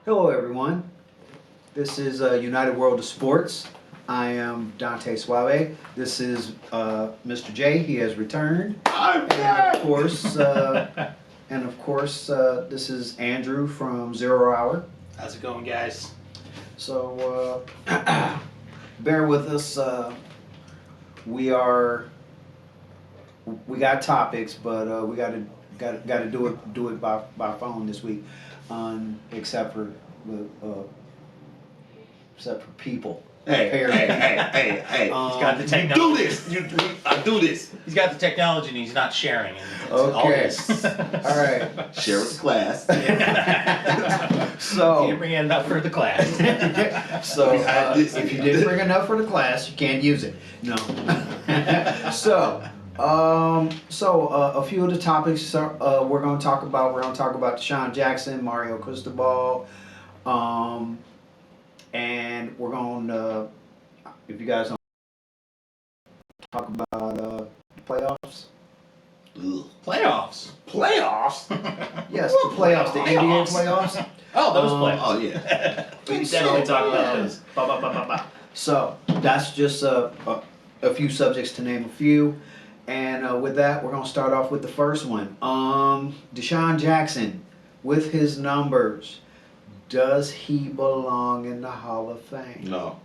Hello, everyone. This is United World of Sports. I am Dante Suave. This is Mr. J. He has returned, I'm and back. of course, this is Andrew from Zero Hour. How's it going, guys? So bear with us. We got topics, but we got to do it by phone this week, except for people. Hey, Apparently. hey. He's got the You technology. do this. I do this. He's got the technology and he's not sharing. And it's Okay. always- All right. Share with the class. You So, didn't bring enough for the class. if you didn't bring enough for the class, you can't use it. No. A few of the topics we're going to talk about. We're going to talk about Deshaun Jackson, Mario Cristobal, and we're going to, if you guys don't talk about the playoffs. Ugh. Playoffs. Playoffs? Yes, the playoffs, the NBA playoffs. Oh, those Um, playoffs. Oh yeah. We can so, definitely talk about those. Ba, ba, ba, ba, ba. So that's just a few subjects to name a few. And with that, we're going to start off with the first one. Deshaun Jackson, with his numbers, does he belong in the Hall of Fame? No.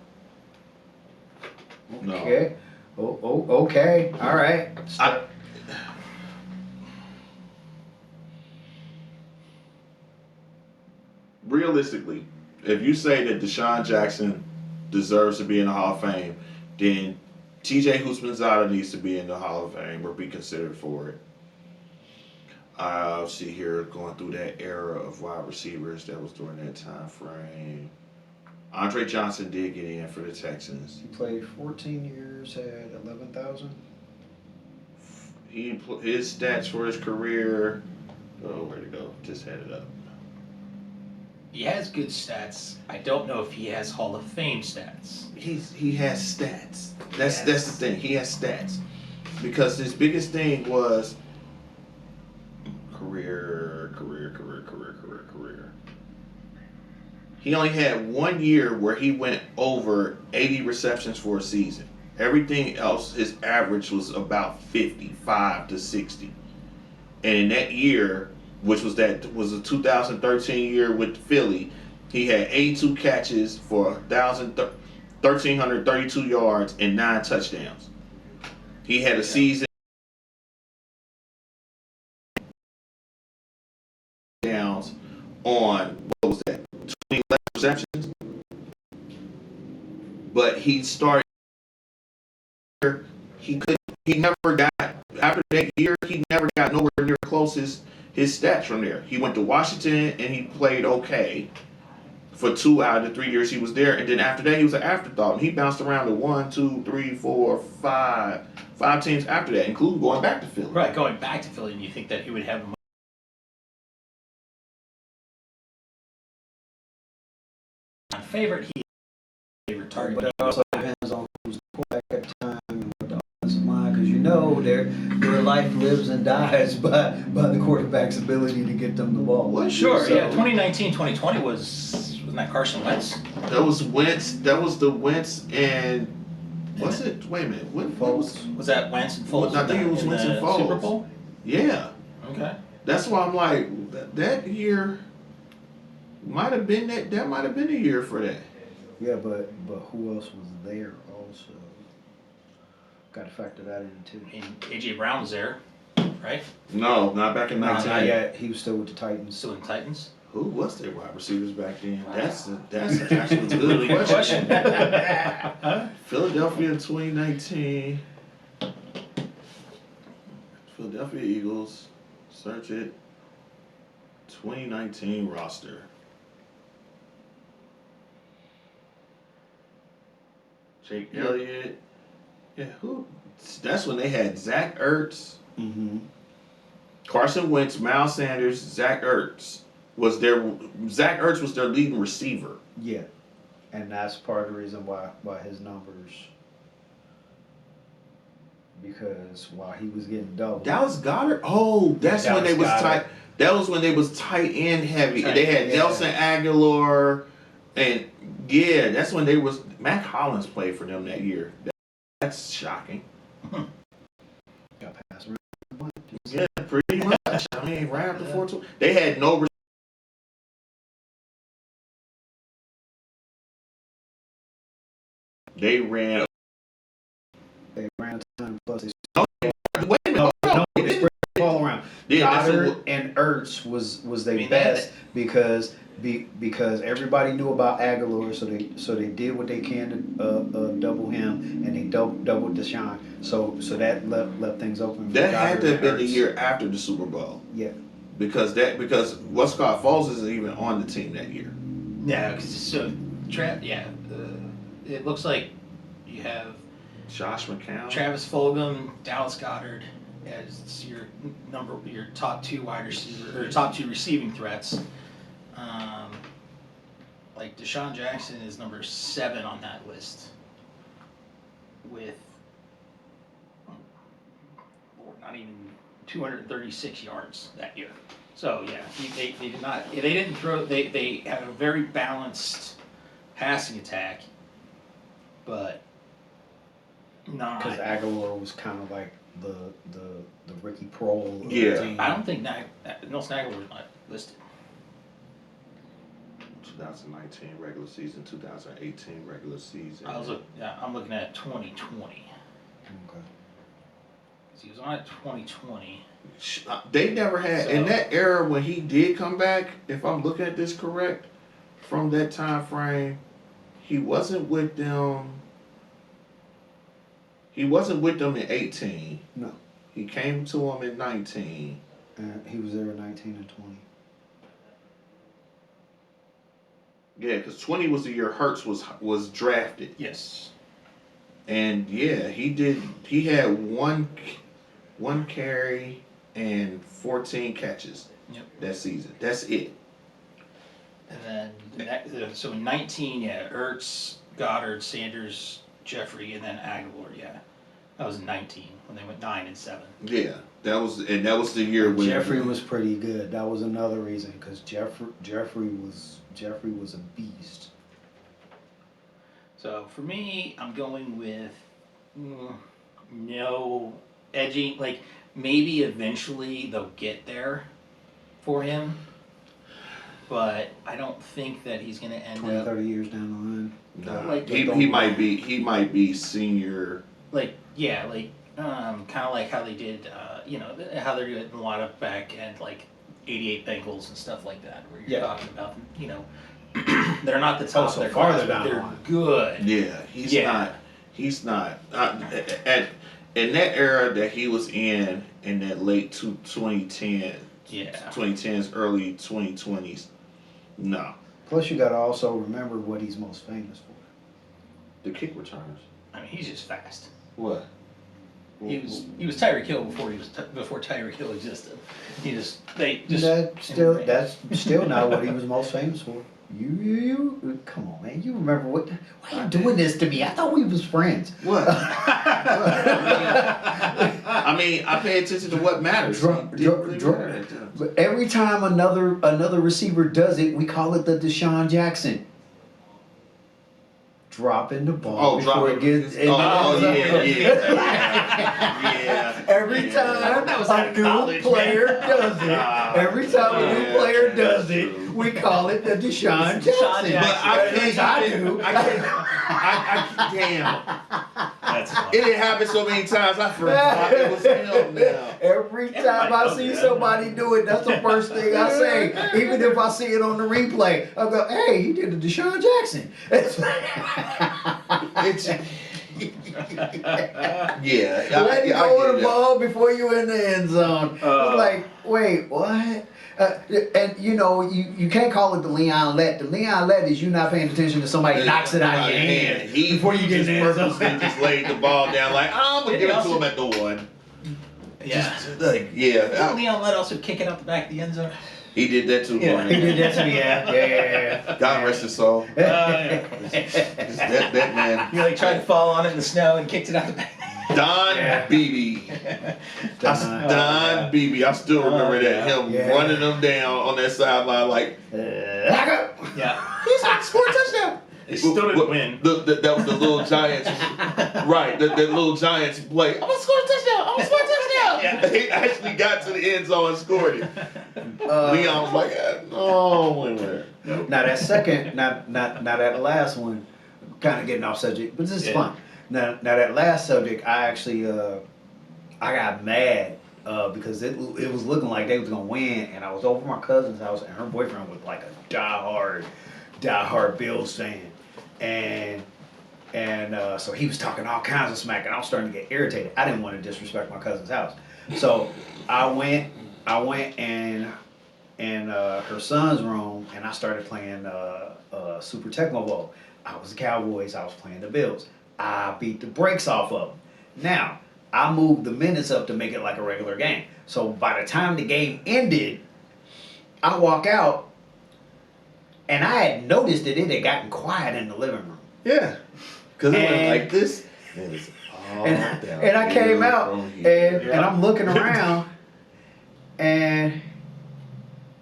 No. Okay. Okay. All right. Realistically, if you say that Deshaun Jackson deserves to be in the Hall of Fame, then TJ Houshmandzadeh needs to be in the Hall of Fame or be considered for it. I'll see here going through that era of wide receivers that was during that time frame. Andre Johnson did get in for the Texans. He played 14 years, had 11,000. His stats for his career. Oh, where'd it go? Just had it up. He has good stats. I don't know if he has Hall of Fame stats. He has stats. That's Yes. the thing. He has stats because his biggest thing was career. He only had 1 year where he went over 80 receptions for a season. Everything else, his average was about 55 to 60. And in that year, which was a 2013 year with Philly, he had 82 catches for 1,332 yards and 9 touchdowns. He had a season downs on what was that? 20 receptions. But he started. He never got after that year. He never got nowhere near close his stats from there. He went to Washington and he played okay for 2 out of the 3 years he was there, and then after that he was an afterthought. And he bounced around to 1, 2, 3, 4, 5 teams after that, including going back to Philly. Right, going back to Philly, and you think that he would have a favorite. He favorite target. But it also depends on who's the quarterback at the time and what the offensive line, because you know their life lives and dies by the quarterback's ability to get them the ball. What? Sure, So- yeah. 2019, 2020 wasn't that Carson Wentz? That was Wentz. That was the Wentz and what's it? Wait a minute. What was? Was that Wentz and Foles? I think it was in Wentz the and Foles. Super Bowl? Yeah. Okay. That's why I'm like that year might have been that. That might have been a year for that. Yeah, but who else was there also? Got to factor that in too. I mean, AJ Brown was there, right? No, not back in No, 19. not yet. He was still with the Titans. Still in Titans. Who was their wide receivers back then? That's an actually Really good good question. question. Philadelphia 2019. Philadelphia Eagles. Search it. 2019 roster. Jake Elliott. Yeah, who? That's when they had Zach Ertz, Mm-hmm. Carson Wentz, Miles Sanders, Zach Ertz was their leading receiver. Yeah, and that's part of the reason why his numbers because while he was getting double, Dallas Goddard. Oh, that's when they Dallas was Goedert. tight. That was when they was tight end heavy. Tight They had end, yeah. Nelson Aguilar, and yeah, that's when they was. Mac Hollins played for them that year. That's shocking. got passed around. Yeah, pretty much. I mean, right after 4-2, they had no. They ran. They ran a ton plus they Wait a minute. no, they spread the ball around. Yeah, that's Goddard what- and Ertz was their I mean, they had best because everybody knew about Aguilar, so they did what they can to double him, and they doubled Deshaun. So that left things open. For That had Goddard to have and been the Ertz. year after the Super Bowl. Yeah. Because Westcott Falls isn't even on the team that year. Yeah, 'cause so it looks like you have Josh McCown. Travis Fulgham, Dallas Goddard as your top two wide receiver or top two receiving threats. Like Deshaun Jackson is number 7 on that list with not even 236 yards that year. So yeah, they did not. They didn't throw. They had a very balanced passing attack, but not. Because Aguilar was kind of like the Ricky Prohl of the Yeah. team. I don't think Nelson Aguilar was not listed. 2019 regular season, 2018 regular season. I'm looking at 2020. Okay. He was on at 2020. They never had in So- that era when he did come back. If I'm looking at this correct, from that time frame, he wasn't with them. He wasn't with them in 18. No. He came to them in 19. And he was there in 19 and 20. Yeah, because 20 was the year Hurts was drafted. Yes. And yeah, he did. He had one carry and 14 catches. Yep. That season. That's it. And then so in 19, yeah, Ertz, Goddard, Sanders, Jeffrey, and then Aguilar. Yeah, that was in 19 when they went 9 and 7. Yeah, that was the year when Jeffrey was pretty good. That was another reason because Jeffrey was a beast. So for me, I'm going with no edging. Like maybe eventually they'll get there for him, but I don't think that he's going to end 20, up 30 years down Nah, Like- he might be senior. like kind of like how they did, how they're doing a lot of back end like 88 Bengals and stuff like that, where you're Yeah. talking about they're not the top so of their farther class, down but the they're line. good. Yeah, he's Yeah. not. He's not. In that era that he was in that late 2010, Yeah. 2010s, early 2020s, no. Plus, you got to also remember what he's most famous for. The kick returns. I mean, he's just fast. What? He was Tyreek Hill before Tyreek Hill existed. That's That's still not what he was most famous for. You come on, man. You remember why are you doing this to me? I thought we was friends. What? I mean, I pay attention to what matters. Dr- He dr- did dr- really matter. But every time another receiver does it, we call it the Deshaun Jackson. Dropping the ball before it gets. Yeah. Every Yeah. time That was out a of new college, player man. does it, every time a new Yeah, player true, does it, true. we call it the Deshaun Deshaun Jackson. Jackson. But I At least I do. damn. That's fine. It didn't happen so many times. I forgot it was him now. Every time Everybody I knows see that. somebody do it, that's the first thing I say. Even if I see it on the replay, I go, "Hey, he did the Deshaun Jackson." It's yeah. Let him I go get with the it. ball before you in the end zone. It's like, wait, what? And you can't call it the Leon Let. The Leon Let is you not paying attention to somebody knocks it out of your hand before you get just in the end zone. purposely just laid the ball down like I'm gonna Did he give it to also- him at the one. Yeah. Just like Didn't yeah. Leon Lett also kick it out the back of the end zone? He did that too. Yeah. Barney. He did that to me, yeah. God rest his soul. Yeah. That man. He tried to fall on it in the snow and kicked it out the back. Don Yeah. Beebe. Don Beebe. I still remember that. Him Yeah. running them down on that sideline like, Back up. Yeah. he's going to score a touchdown. They still didn't win. That was the little Giants. Right. That little Giants play. I'm going to score a touchdown. I'm going to score a touchdown. Yeah. He actually got to the end zone and scored it. Leon was like, no, wait a minute. Now that second, not that last one, kind of getting off subject, but this is Yeah. fun. Now that last subject, I actually I got mad because it was looking like they was gonna win, and I was over my cousin's house, and her boyfriend was like a diehard Bills fan, and so he was talking all kinds of smack, and I was starting to get irritated. I didn't want to disrespect my cousin's house, so I went in her son's room, and I started playing Super Tecmo Bowl. I was the Cowboys, I was playing the Bills. I beat the brakes off of them. Now, I moved the minutes up to make it like a regular game. So by the time the game ended, I walk out, and I had noticed that it had gotten quiet in the living room. Yeah. Because it went And- like this. And it's all And, down and I came here out, from here. and I'm looking around, and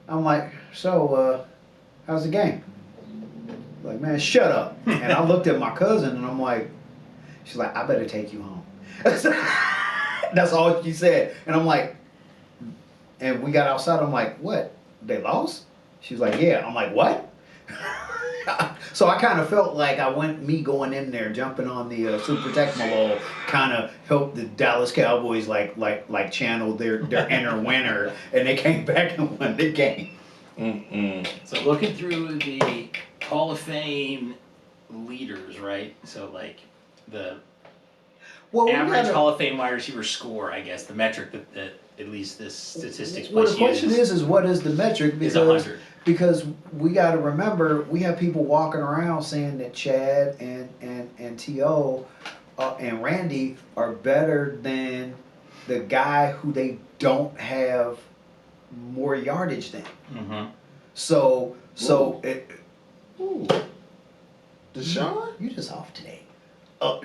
I'm like, so, how's the game? Like, man, shut up. And I looked at my cousin, and I'm like, she's like, I better take you home. That's all she said. And I'm like, and we got outside, I'm like, what? They lost? She was like, yeah. I'm like, what? So I kind of felt like me going in there, jumping on the Super Tecmo Bowl, kind of helped the Dallas Cowboys like channel their inner winner, and they came back and won the game. So looking through the Hall of Fame leaders, right? So like the Well, average Hall of Fame wide receiver score, I guess, the metric that at least this statistics Well, place the question uses is what is the metric? is 100. Because we got to remember, we have people walking around saying that Chad and T.O. And Randy are better than the guy who they don't have more yardage than. Mm-hmm. So Ooh. Deshaun? you just off today.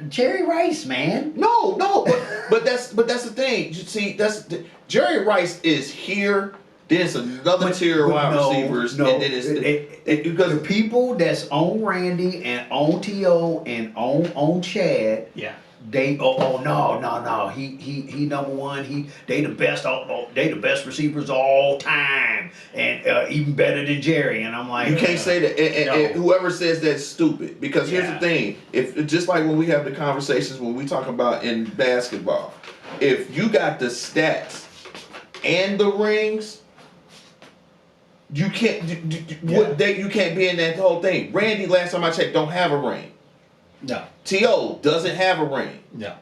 Jerry Rice, man. No, but that's the thing. You see, Jerry Rice is here. Then it's another tier of wide receivers, and then it's because the people that's on Randy and on T.O. and on Chad, Yeah. they no he number one, they the best receivers of all time, and even better than Jerry, and I'm like, you can't say that. And No. whoever says that's stupid, because here's Yeah. the thing: if just like when we have the conversations when we talk about in basketball, if you got the stats and the rings. You can't. You can't be in that whole thing. Randy, last time I checked, don't have a ring. No. T.O. doesn't have a ring. No.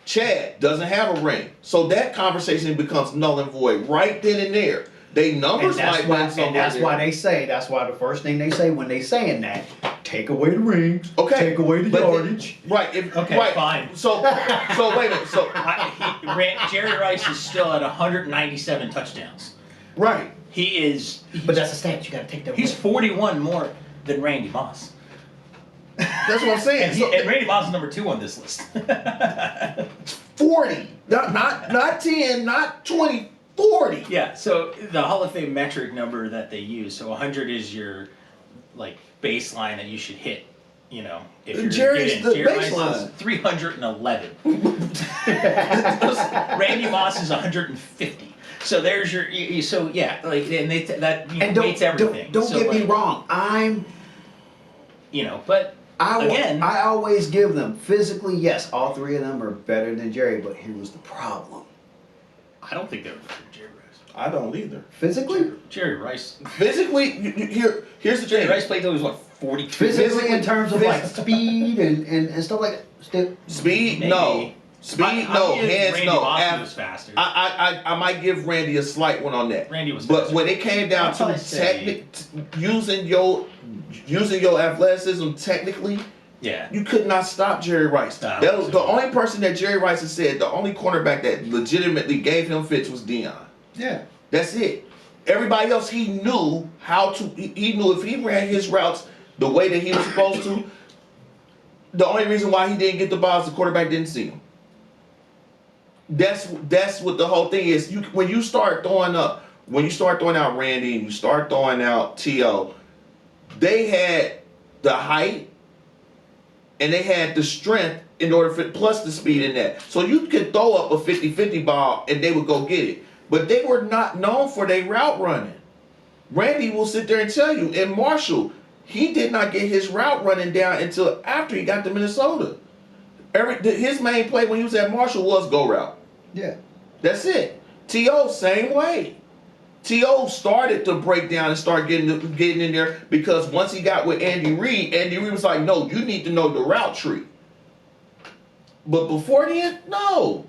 Chad doesn't have a ring. So that conversation becomes null and void right then and there. They numbers and might win somewhere. that's why they say, that's why the first thing they say when they saying that, take away the rings, Okay, take away the but yardage. Okay, right. fine. So wait a minute. So Jerry Rice is still at 197 touchdowns. right. He's But that's a stat, you gotta take that he's away. 41 more than Randy Moss. That's what I'm saying. And, So, and Randy Moss is number 2 on this list. 40, not 10, not 20, 40. Yeah, so the Hall of Fame metric number that they use, so 100 is your like baseline that you should hit. You know, if you're Jerry's getting the Jerry Rice baseline. is 311. Randy Moss is 150. So there's your so yeah, like and they that And weights everything. don't So, get me like, wrong, but again, I always give them, physically, yes, all three of them are better than Jerry, but here was the problem. I don't think they're better than Jerry Rice. I don't either. Physically? Jerry Rice. Physically, here's the Jerry thing. Rice played till he was what 42. Physically in terms of like speed and stuff like that. Speed, Maybe. no. Speed, no. Hands, Randy no. Moss was faster. I might give Randy a slight one on that. Randy was But faster. when it came down I'd probably to say- using your athleticism technically, yeah. you could not stop Jerry Rice. No, That was the only person that Jerry Rice has said, the only cornerback that legitimately gave him fits was Deion. Yeah. That's it. Everybody else, he knew how to. He knew if he ran his routes the way that he was supposed to. The only reason why he didn't get the ball is the quarterback didn't see him. That's what the whole thing is. When you start throwing out Randy and you start throwing out T.O., they had the height and they had the strength in order for plus the speed in that. So you could throw up a 50-50 ball and they would go get it. But they were not known for their route running. Randy will sit there and tell you, and Marshall, he did not get his route running down until after he got to Minnesota. His main play when he was at Marshall was go route. Yeah. That's it. T.O. same way. T.O. started to break down and start getting in there because once he got with Andy Reid was like, no, you need to know the route tree. But before then, no.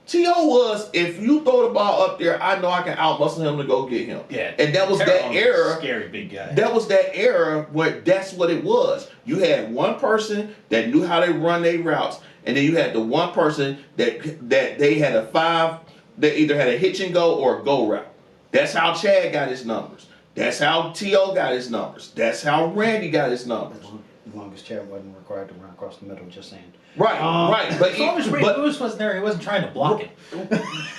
T.O. was, if you throw the ball up there, I know I can outmuscle him to go get him. Yeah. And that was that era. Scary big guy. That was that era where that's what it was. You had one person that knew how to run their routes, and then you had the one person that they had a five, they either had a hitch and go or a go route. That's how Chad got his numbers. That's how T.O. got his numbers. That's how Randy got his numbers. As long as Chad wasn't required to run across the middle, just saying. Right, right. But as long as Ray Lewis wasn't there, he wasn't trying to block it.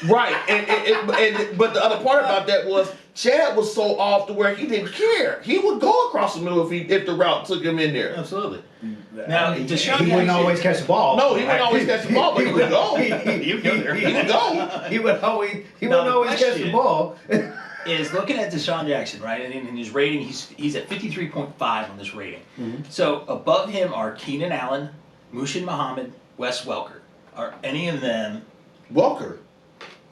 right, and but the other part about that was Chad was so off to where he didn't care. He would go across the middle if the route took him in there. Absolutely. Now, Deshaun He wouldn't always catch the ball. No, he wouldn't always catch the ball, but he would go. You go there. He would go. He wouldn't always No, catch the question ball. is looking at Deshaun Jackson, right? And in his rating, he's at 53.5 on this rating. Mhm. So above him are Keenan Allen, Mushin Muhammad, Wes Welker. Are any of them Welker.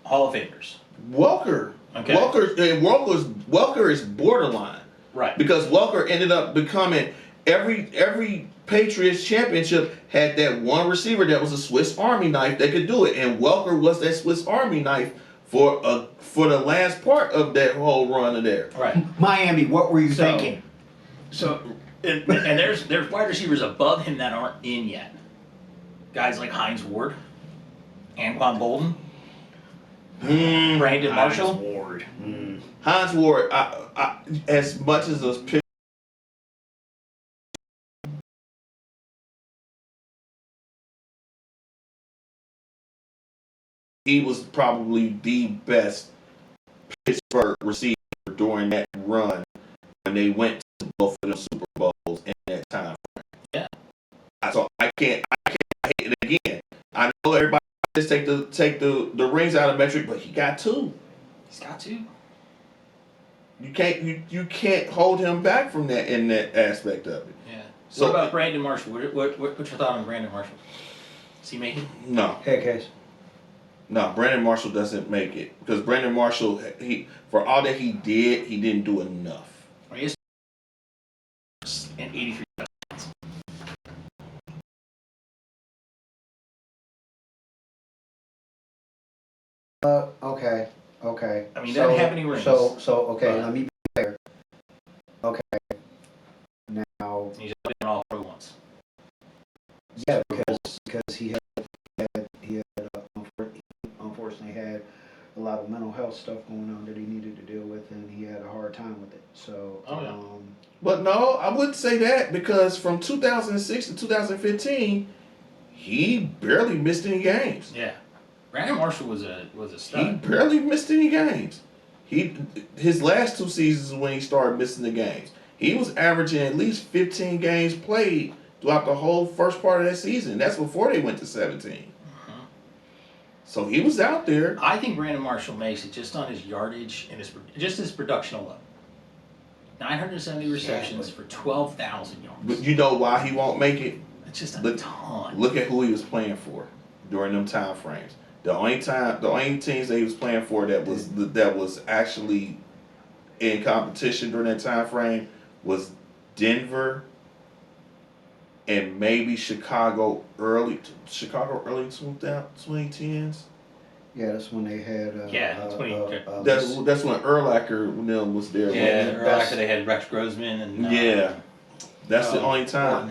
Hall of Famers? Welker. Okay. Welker is borderline Right. because Welker ended up becoming every Patriots championship had that one receiver that was a Swiss Army knife that could do it, and Welker was that Swiss Army knife for the last part of that whole run of there. Right. Miami, what were you So- thinking? So, and there's wide receivers above him that aren't in yet. Guys like Hines Ward, Anquan Bolden, Brandon Marshall. Ward. Hines Ward, as much as those pictures, he was probably the best Pittsburgh receiver during that run when they went to both of them Super Bowls in that time frame. Yeah. So I can't hate it again. I know everybody just take the rings out of metric, but he got two. He's got two. You can't hold him back from that in that aspect of it. Yeah. So- what about Brandon Marshall? What's your thought on Brandon Marshall? Is he making? No, Head case. Brandon Marshall doesn't make it because Brandon Marshall, for all that he didn't do enough. He is and 83. Okay. I mean, he doesn't have any rings. So okay, But- let me be fair. Okay. Now, He's been all pro once. yeah, because he unfortunately had a lot of mental health stuff going on that he needed to deal with, and he had a hard time with it. So, Oh, yeah. But no, I wouldn't say that because from 2006 to 2015, he barely missed any games. Yeah. Brandon Marshall was a He stud. barely missed any games. His last two seasons when he started missing the games. He was averaging at least 15 games played throughout the whole first part of that season. That's before they went to 17. Mhm. So he was out there. I think Brandon Marshall makes it just on his yardage and his production alone. 970 receptions for 12,000 yards. But you know why he won't make it? It's just a Look- ton. Look at who he was playing for during them time frames. The only teams that he was playing for that was actually in competition during that time frame was Denver and maybe Chicago early 2010s. yeah, that's when they had. Yeah, that's when he- That's when Urlacher was there. Yeah, Well, or after they had Rex Grossman and Yeah. That's the only time.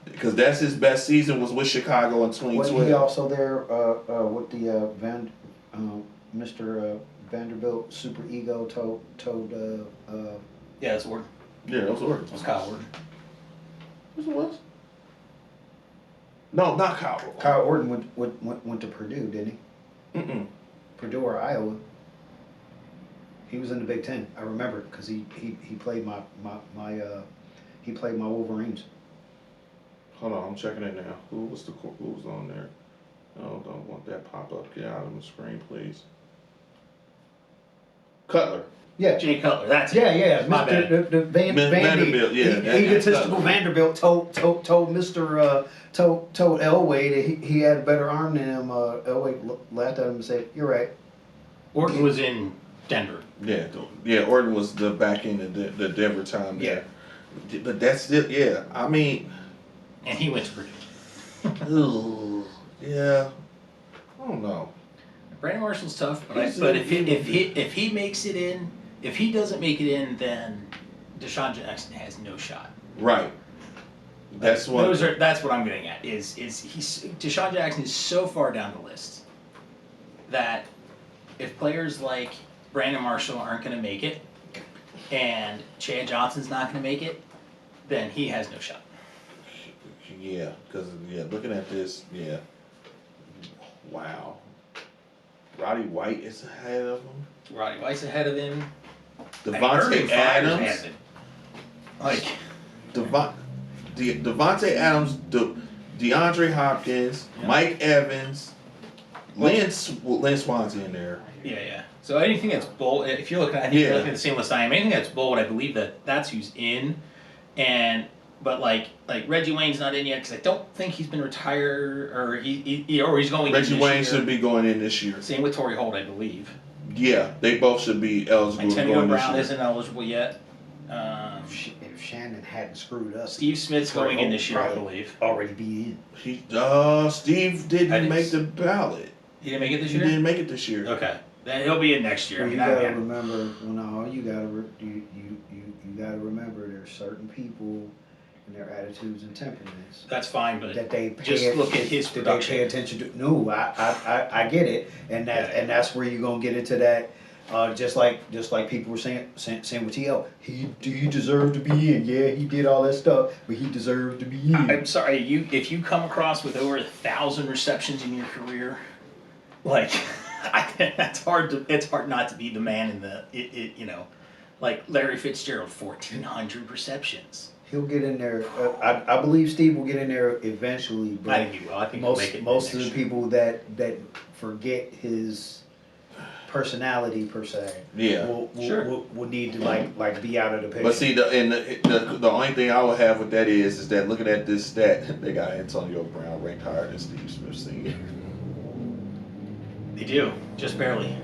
Because that's his best season was with Chicago in Was he 2012. also there with the Mr. Vanderbilt super ego told Yeah, that's Ward. Yeah, those were. It was Kyle Ward. Yes, it was. No, not Kyle. Kyle Orton went to Purdue, didn't he? Mm-mm. Purdue or Iowa. He was in the Big Ten. I remember because he played my he played my Wolverines. Hold on, I'm checking it now. Who was on there? Oh, don't want that pop up. Get out of the screen, please. Cutler. Yeah. Jay Cutler, that's Yeah, it. yeah, My bad. the Vandy. Vanderbilt, yeah, Egotistical Cutler. Vanderbilt told Mr. Told Elway that he had a better arm than him. Elway laughed at him and said, "You're right." Orton was in Denver. Yeah, Oregon was the back end of the Denver time there. But that's it, yeah. I mean, And he went to Purdue. ooh, yeah. I don't know. Brandon Marshall's tough, but He's if he makes it in, if he doesn't make it in, then Deshaun Jackson has no shot. Right. That's what. That's what I'm getting at. Is Deshaun Jackson is so far down the list that if players like Brandon Marshall aren't going to make it, and Chad Johnson's not going to make it, then he has no shot. Yeah, because looking at this, wow. Roddy White is ahead of him. Roddy White's ahead of him. Devontae Adams. Like Devontae Adams, DeAndre Hopkins, Yeah. Mike Evans, Lynn Swanson in there. yeah. So anything that's bold, if you're looking, I think you're looking at the same list I am. Anything that's bold, I believe that's who's in, but like Reggie Wayne's not in yet because I don't think he's been retired or he's going. Reggie in this Wayne year. should be going in this year. Same with Torrey Holt, I believe. Yeah, they both should be eligible to go Antonio in this Brown year. isn't eligible yet. If Shannon hadn't screwed up, Steve Smith's going in this year, I Probably believe. already be in. Steve I didn't didn't make s- the ballot. He didn't make it this He year. didn't make it this year. Okay, then he'll be in next year. Well, I you mean, gotta yeah. remember. Well, no, you gotta you gotta remember. There's certain people and their attitudes and temperaments That's fine, but that they just look at his that they production. pay attention to. No, I get it, and that's where you're gonna get into that. Just like people were saying with TL, he deserved to be in. Yeah, he did all that stuff, but he deserved to be in. I'm sorry, if you come across with over 1,000 receptions in your career, like it's hard not to be the man in the like Larry Fitzgerald, 1,400 receptions. He'll get in there. I believe Steve will get in there eventually. But I think he will. I think he'll make it. most of next the year. people that forget his personality per se Yeah. will need to like be out of the picture. But see, the only thing I would have with that is that looking at this stat, they got Antonio Brown ranked higher than Steve Smith Sr. They do, just barely.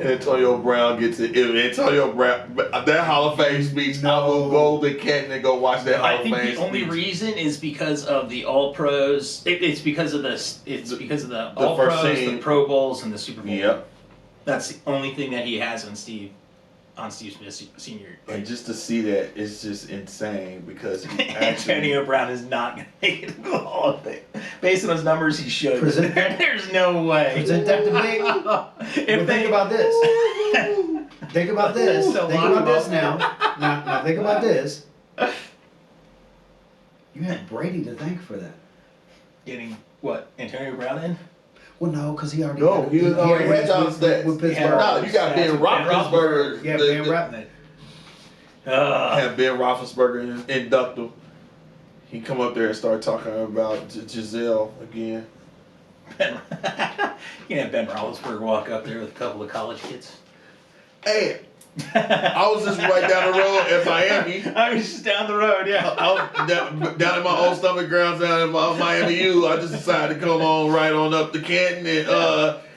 Antonio Brown gets it. If Antonio Brown, that Hall of Fame speech, I will go to Canton and go watch that Hall I of think Fame the only speech. reason is because of the All Pros. It's because of the All first Pros, team. the Pro Bowls, and the Super Bowl. Yep. That's the only thing that he has on Steve Smith Senior. And just to see that, it's just insane because he actually, Antonio Brown is not going to make it to the Hall of Fame. Based on his numbers, he should. Present- There's no way. Present that debate. If Think about this. Think about this. So Think lock about him this up. now think about this. You had Brady to thank for that. Getting what, Antonio Brown in? Well, no, because he already No, had, he was already had had John with Stats. Pittsburgh. No, you got Ben Roethlisberger. Yeah, Ben Roethlisberger. Have Ben Roethlisberger induct him. He come up there and start talking about Giselle again. You can have Ben Roethlisberger walk up there with a couple of college kids. Hey, I was just right down the road in Miami. I was just down the road, yeah. I was down in my old stomach grounds down in Miami U. I just decided to come on right on up to Canton and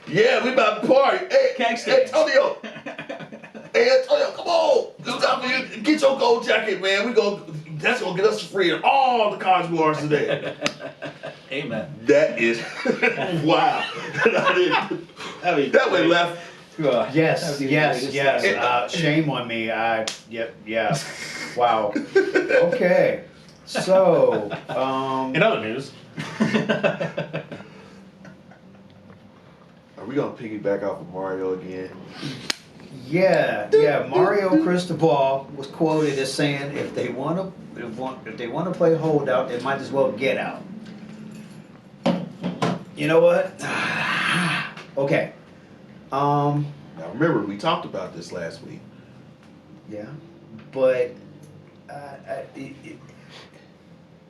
yeah, we about to party. Hey, Keg stands. Antonio. Hey Antonio, come on. It's time for you. Get your gold jacket, man. That's gonna get us free of all the college bars today. Amen. That is wow. That went left. Yes. Shame on me. Yeah. Wow. Okay. So, In other news. Are we gonna piggyback off of Mario again? yeah. Mario Cristobal was quoted as saying, if they want to play holdout, they might as well get out. You know what? Okay. Now remember, we talked about this last week. Yeah, but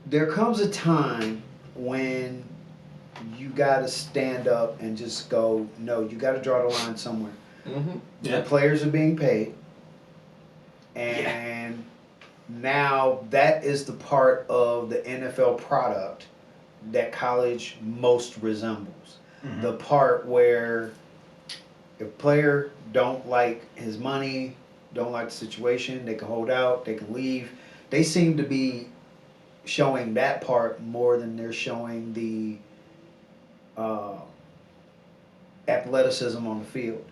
there comes a time when you got to stand up and just go, no, you got to draw the line somewhere. Mm-hmm. The players are being paid, and now that is the part of the NFL product that college most resembles. Mhm. The part where if player don't like his money, don't like the situation, they can hold out, they can leave. They seem to be showing that part more than they're showing the athleticism on the field.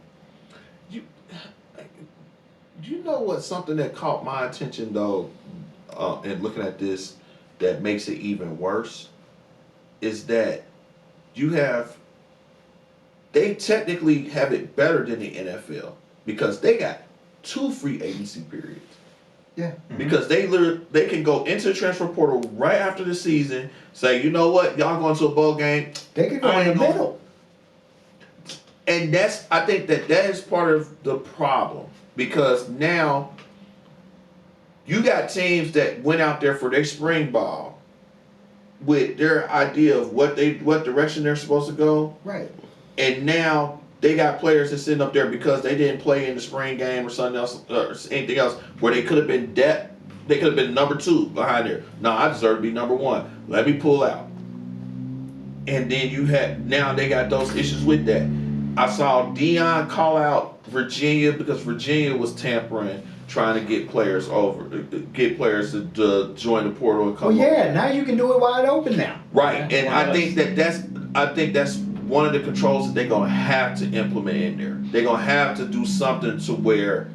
You, you know what? Something that caught my attention though, in looking at this, that makes it even worse, is that you have. They technically have it better than the NFL because they got 2 free agency periods. Yeah. Because they can go into the transfer portal right after the season, say, you know what, y'all going to a bowl game. They could go I in the ain't gonna- middle. And I think that is part of the problem because now you got teams that went out there for their spring ball with their idea of what direction they're supposed to go, Right. and now they got players that sitting up there because they didn't play in the spring game or something else or anything else where they could have been they could have been number 2 behind there. No, I deserve to be number 1. Let me pull out. And then now they got those issues with that. I saw Dion call out Virginia because Virginia was tampering, trying to get players to join the portal and come Well, over. yeah. Now you can do it wide open now. Right, Yeah, and why I think that's one of the controls that they're gonna have to implement in there. They're gonna have to do something to where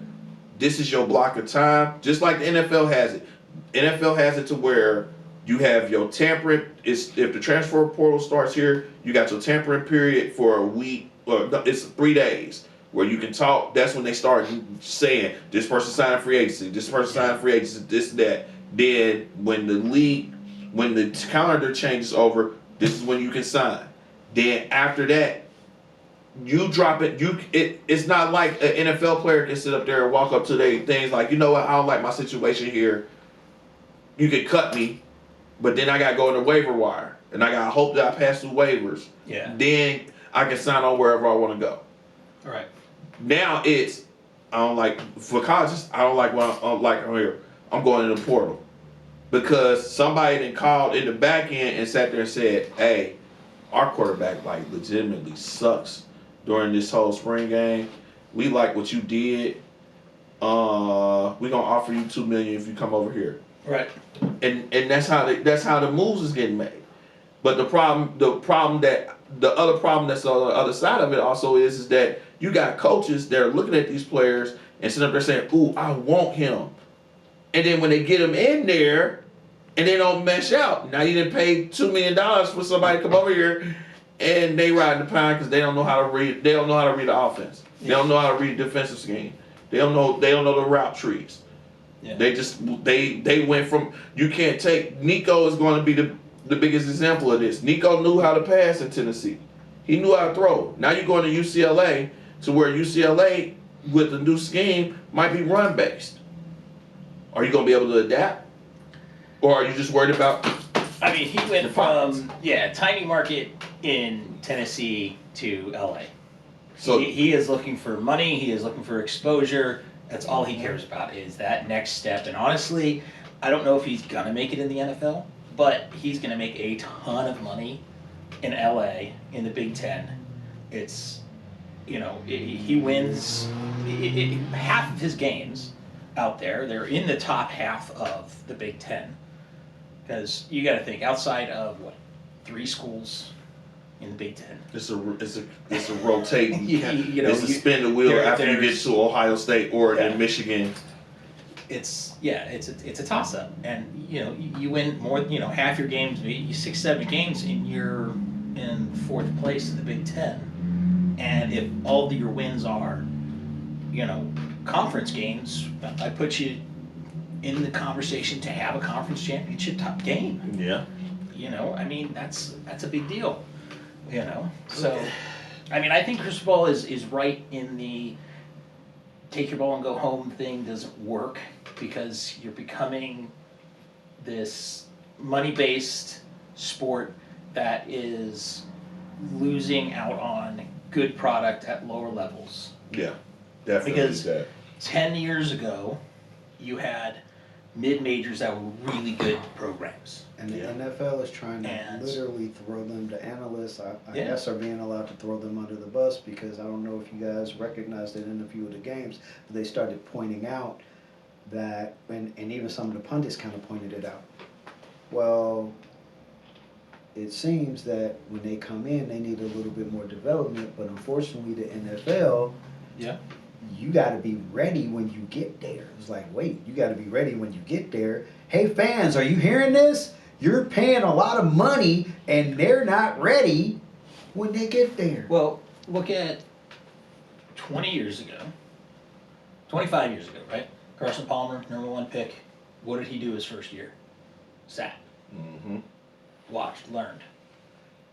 this is your block of time, just like the NFL has it. NFL has it to where you have your tampering. If the transfer portal starts here, you got your tampering period for a week, or no, it's 3 days where you can talk. That's when they start saying this person signed free agency, this person signed free agency, this that. Then when the calendar changes over, this is when you can sign. Then after that, you drop it. It's not like an NFL player can sit up there and walk up to their things like, you know what, I don't like my situation here. You could cut me, but then I gotta go in the waiver wire, and I gotta hope that I pass through waivers. Yeah. Then I can sign on wherever I want to go. All right. Now I don't like for colleges. I don't like what I'm like on here. I'm going in the portal because somebody then called in the back end and sat there and said, "Hey, our quarterback like legitimately sucks during this whole spring game. We like what you did. We gonna offer you $2 million if you come over here." Right. And that's how the moves is getting made. But the other problem that's on the other side of it also is that you got coaches that are looking at these players and sitting up there saying, "Ooh, I want him," and then when they get him in there and they don't mesh out, now you didn't pay $2 million for somebody to come over here and they riding the pine because they don't know how to read. They don't know how to read the offense. They don't know how to read the defensive scheme. They don't know the route trees. Yeah. They went from, you can't take, Nico is going to be the biggest example of this. Nico knew how to pass in Tennessee. He knew how to throw. Now you're going to UCLA to where UCLA with the new scheme might be run based. Are you going to be able to adapt? Or are you just worried about? I mean, he went The pockets. from tiny market in Tennessee to LA. So He is looking for money. He is looking for exposure. That's all he cares about is that next step. And honestly, I don't know if he's gonna make it in the NFL, but he's gonna make a ton of money in LA in the Big Ten. It's, he wins half of his games out there. They're in the top half of the Big Ten. Because you got to think, outside of 3 schools in the Big Ten. it's a rotating. It's a You- spin the wheel after you get there's- to Ohio State, Oregon, Yeah. Michigan. It's a toss up, and you win more. Half your games, 6-7 games, and you're in 4th place in the Big Ten. And if all of your wins are, conference games, I put you in the conversation to have a conference championship top game. Yeah. I mean that's a big deal. So I mean, I think Cristobal is right in the take your ball and go home thing doesn't work because you're becoming this money-based sport that is losing out on good product at lower levels. Yeah, definitely. Because- that. 10 years ago, you had mid-majors that were really good programs. And the Yeah. NFL is trying to And- literally throw them to analysts. I Yeah. guess are being allowed to throw them under the bus because I don't know if you guys recognized it in a few of the games, but they started pointing out that, and even some of the pundits kind of pointed it out. Well, it seems that when they come in, they need a little bit more development, but unfortunately, the NFL, Yeah. you got to be ready when you get there. It's like, wait, you got to be ready when you get there. Hey, fans, are you hearing this? You're paying a lot of money and they're not ready when they get there. Well, look at 20 years ago, 25 years ago, right? Carson Palmer, #1 pick. What did he do his first year? Sat, Mm-hmm. watched, learned.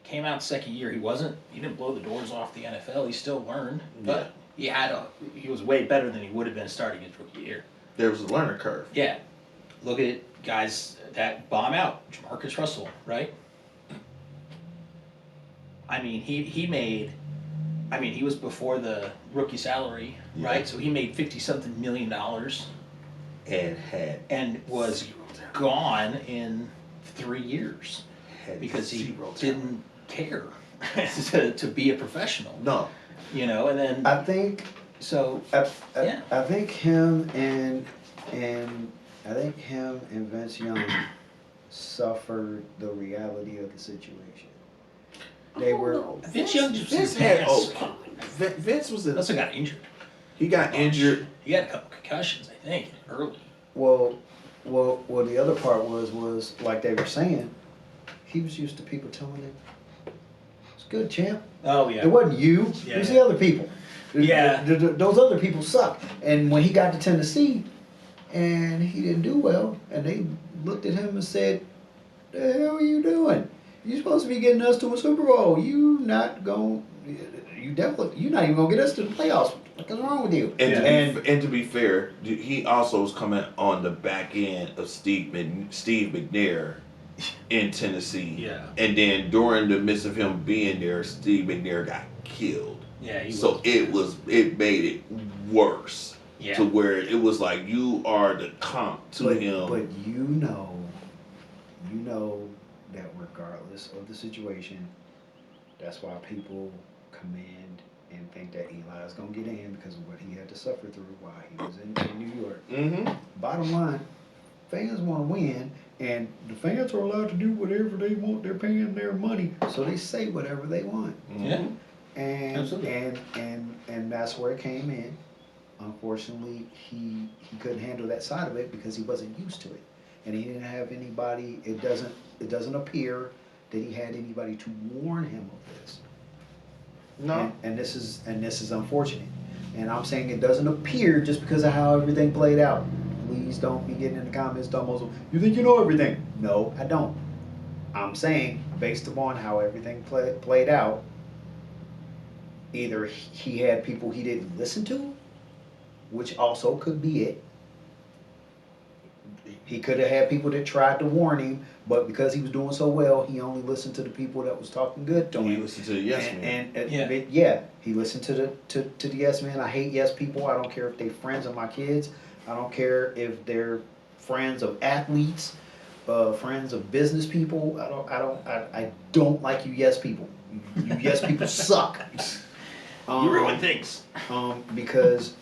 Came out second year, he didn't blow the doors off the NFL, he still learned, but he was way better than he would have been starting his rookie year. There was a learning curve. Yeah, look at guys that bomb out, Jamarcus Russell, right? I mean, he was before the rookie salary, Yeah. right? So he made $50-something million And and was gone in 3 years had because he zero talent. didn't care to be a professional, No. you know. And then I think so Yeah. I think him and Vince Young suffered the reality of the situation. They were Vince Young just Vince Vince was also got injured. he got injured. He had a couple concussions, I think, early. well. The other part was like they were saying, he was used to people telling him, "It's good, champ." Oh yeah. It wasn't you. It was the other people. Yeah. Those other people suck. And when he got to Tennessee, and he didn't do well, and they looked at him and said, "The hell are you doing? You're supposed to be getting us to a Super Bowl. You're not even gonna get us to the playoffs. What's wrong with you?" And to be fair, he also was coming on the back end of Steve McNair in Tennessee. Yeah. And then during the midst of him being there, Steve McNair got killed. Yeah. He So it made it worse. Yeah. To where it was like you are the comp to him. But you know that regardless of the situation, that's why people commend and think that Eli's gonna get in because of what he had to suffer through while he was in New York. Mm-hmm. Bottom line, fans want to win, and the fans are allowed to do whatever they want. They're paying their money, so they say whatever they want. Yeah. And Absolutely. and that's where it came in. Unfortunately, he couldn't handle that side of it because he wasn't used to it, and he didn't have anybody. It doesn't appear that he had anybody to warn him of this. No. And this is unfortunate. And I'm saying it doesn't appear just because of how everything played out. Please don't be getting in the comments almost, "You think you know everything?" No, I don't. I'm saying based upon how everything played out, either he had people he didn't listen to, which also could be it. He could have had people that tried to warn him, but because he was doing so well, he only listened to the people that was talking good to He him. listened to the yes man. Yeah. He listened to the yes men. I hate yes people. I don't care if they're friends of my kids. I don't care if they're friends of athletes, friends of business people. I don't like you yes people. You yes people suck. You ruin things. Because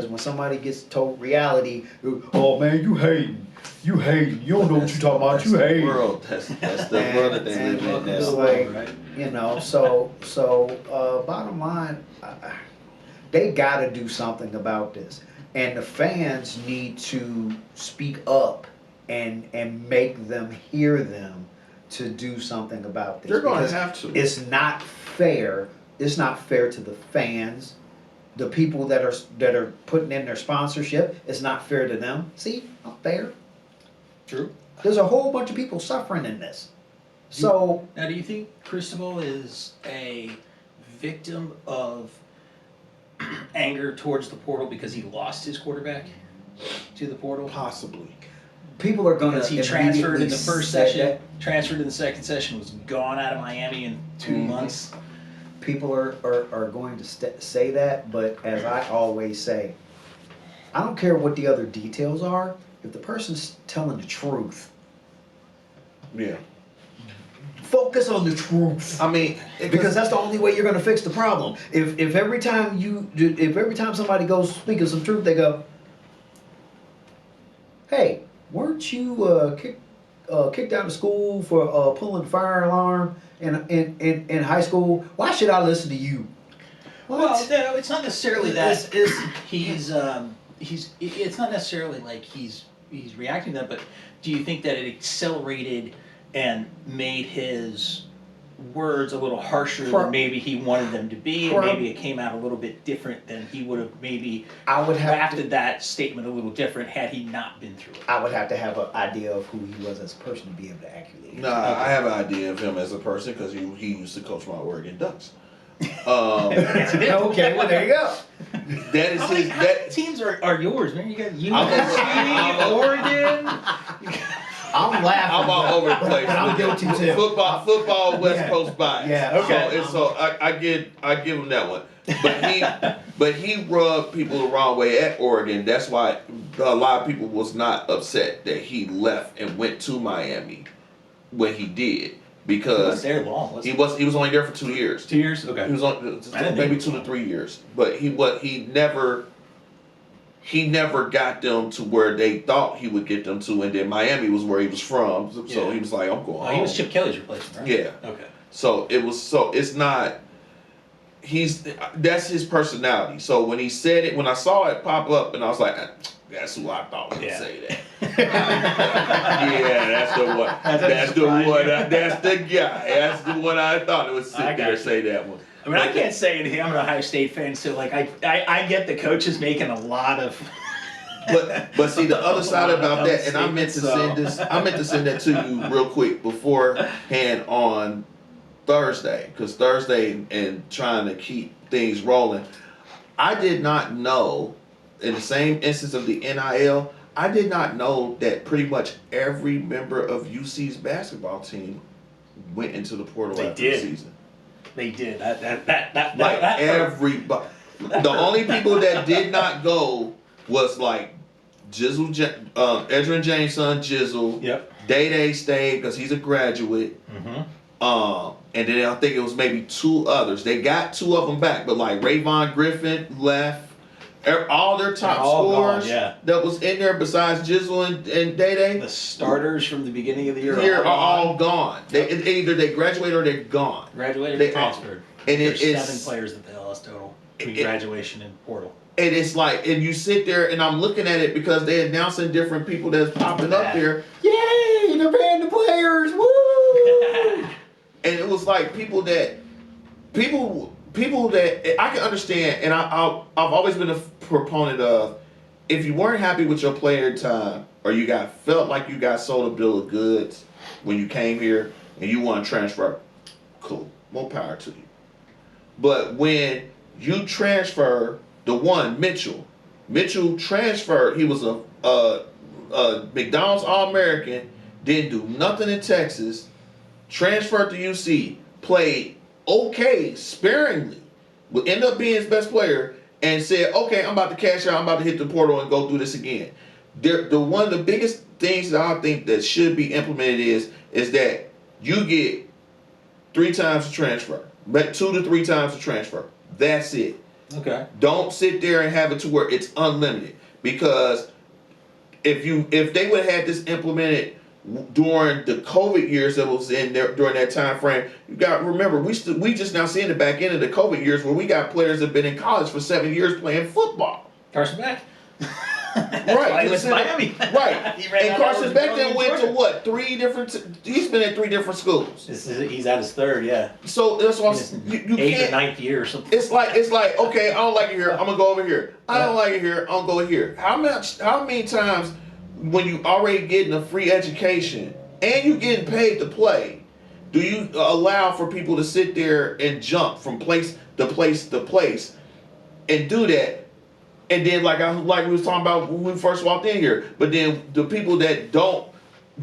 when somebody gets told reality, "Oh man, you hating. You don't know what you talking about. You hating." World. That's the world that they live in It's now. like, Right. you know, bottom line, they got to do something about this, and the fans need to speak up and make them hear them to do something about this. They're going because to have to. It's not fair. It's not fair to the fans, the people that are putting in their sponsorship. It's not fair to them. See, not fair. True. There's a whole bunch of people suffering in this. So Now, do you think Cristobal is a victim of anger towards the portal because he lost his quarterback to the portal? Possibly. People are going to Because he transferred in the first session, transferred in the second session, was gone out of Miami in 2 months. People are going to say that, but as I always say, I don't care what the other details are. If the person's telling the truth, Yeah. focus on the truth. I mean, Because that's the only way you're going to fix the problem. If every time somebody goes speaking some truth, they go, "Hey, weren't you kicked out of school for pulling the fire alarm in high school? Why should I listen to you?" What? Well, no, it's not necessarily that. It's It's not necessarily like he's reacting to that, but do you think that it accelerated and made his words a little harsher For- than maybe he wanted them to be, and for- maybe it came out a little bit different than he would have maybe I would have crafted to, that statement a little different had he not been through it? I would have to have an idea of who he was as a person to be able to accurately. nah, I have an idea of him as a person because he used to coach my Oregon Ducks. Okay, well there you go. That is How many, his. how many That teams are yours, man? You got I'm USC, a- Oregon. I'm laughing. I'm all over the place. But I'm guilty too. Football, West Yeah. Coast bias. Yeah, okay. So I give him that one. But he rubbed people the wrong way at Oregon. That's why a lot of people was not upset that he left and went to Miami when he did He was because there long. he was only there for 2 years. 2 years. Okay. He was on I didn't maybe think 2 to 3 years, but he never got them to where they thought he would get them to, and then Miami was where he was from, so Yeah. he was like, I'm going Oh, home. he was Chip Kelly's replacement, right? Yeah. Okay. So it's not. That's his personality. So when he said it, when I saw it pop up, and I was like, that's who I thought would Yeah. say that. Yeah, that's the one. That's the surprise one. you. That's the guy. That's the one I thought would sit I there and got say that one. I mean, I can't say anything. I'm an Ohio State fan, so like I get the coaches making a lot of. But see the other side about that, and I meant to statements, send that to you real quick beforehand on Thursday, because Thursday and trying to keep things rolling. I did not know, in the same instance of the NIL, I did not know that pretty much every member of UC's basketball team went into the portal They after did. the season. They did that. Like that everybody. The only people that did not go was like Jizzle, Edgerrin James' son Jizzle. Yep. Day stayed because he's a graduate. Mm-hmm. And then I think it was maybe 2 others. They got 2 of them back, but like Rayvon Griffin left. All their top They're all scorers gone, yeah. that was in there besides Jizzle and Day The starters from the beginning of the year are all gone. Either they graduated or they're gone. graduated they and transferred. And There's it's 7 players that they lost total between It- graduation and portal. And it's like, and you sit there, and I'm looking at it because they're announcing different people that's popping up there. Yay! They're paying the players. Woo! And it was like people that I can understand, and I've always been a proponent of. If you weren't happy with your player time, or you felt like you got sold a bill of goods when you came here, and you want to transfer, cool, more power to you. But when you transfer, the one Mitchell transferred. He was a McDonald's All-American, didn't do nothing in Texas, transferred to UC, played okay, sparingly, would end up being his best player, and said, okay, I'm about to cash out, I'm about to hit the portal and go do this again. The one of the biggest things that I think that should be implemented is that you get 3 times the transfer, but 2 to 3 times the transfer. That's it. Okay. Don't sit there and have it to where it's unlimited, because if they would have had this implemented during the COVID years that was in there during that time frame, you got to remember we just now seeing the back end of the COVID years where we got players that have been in college for 7 years playing football. Carson Beck. Right, He went to Miami. Right, He ran and out Carson of Beck then went to Georgia. what 3 different? He's been in 3 different schools. He's at his 3rd, yeah. So that's why His you 8th or can't. 9th year or something. It's like okay, I don't like it here. I'm gonna go over here. I don't like it here. I'm gonna go here. How many times when you already getting a free education and you getting paid to play, Do you allow for people to sit there and jump from place to place to place and do that? And then like we was talking about when we first walked in here, but then the people that don't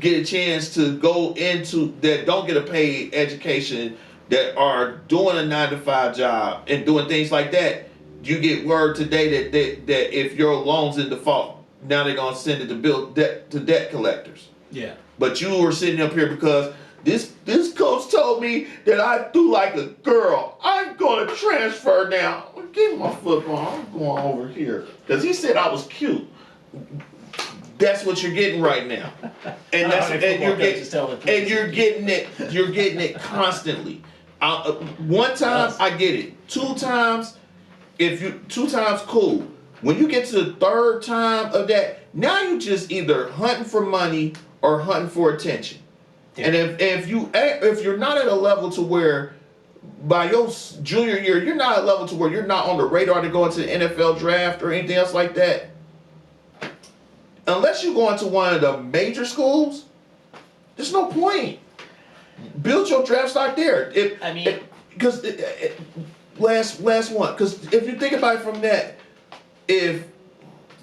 get a chance to go into, that don't get a paid education, that are doing a 9 to 5 job and doing things like that, you get word today that if your loan's in default, now they're gonna send it to debt collectors. Yeah. But you were sitting up here because this coach told me that I do like a girl. I'm gonna transfer now. Give me my football. I'm going over here because he said I was cute. That's what you're getting right now, and you're getting it constantly. One time I get it. 2 times, 2 times, cool. When you get to the 3rd time of that, now you just either hunting for money or hunting for attention. Yeah. And if you're not at a level to where by your junior year you're not at a level to where you're not on the radar to go into the NFL draft or anything else like that, unless you go into one of the major schools, there's no point. Build your draft stock there. Because last one. Because if you think about it from that,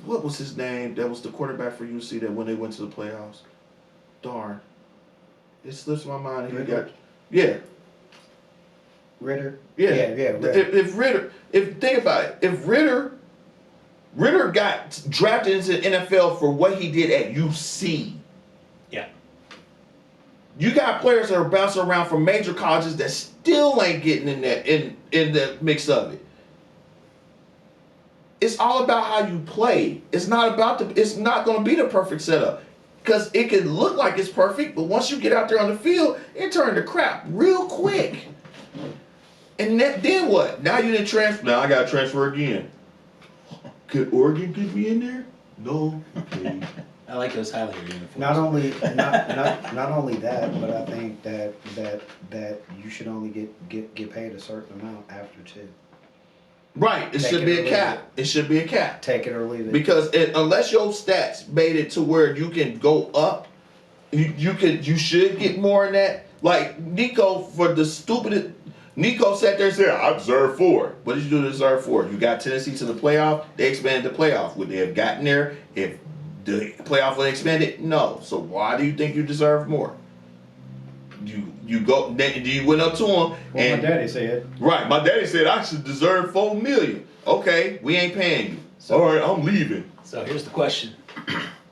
what was his name? That was the quarterback for UC that when they went to the playoffs. Darn. It slips my mind. Ritter? Ritter. Ritter. Think about it. If Ritter got drafted into the NFL for what he did at UC. Yeah. You got players that are bouncing around from major colleges that still ain't getting in the mix of it. It's all about how you play. It's not going to be the perfect setup. Because it can look like it's perfect, but once you get out there on the field, it turns to crap real quick. And then what? Now you didn't transfer. Now I got to transfer again. Could Oregon be in there? No. Okay. I like those Highlander uniforms. Not only that, but I think that you should only get paid a certain amount after 2. Right. It should be a cap. It should be a cap. Take it or leave it. Because unless your stats made it to where you can go up, you should get more in that. Like Nico, for the stupidest, Nico sat there and said, I deserve 4. What did you do to deserve 4? You got Tennessee to the playoff. They expanded the playoff. Would they have gotten there if the playoff was expanded? No. So why do you think you deserve more? You went up to him and my daddy said. Right, my daddy said I should deserve $4 million. Okay, we ain't paying you. So, all right, I'm leaving. So here's the question.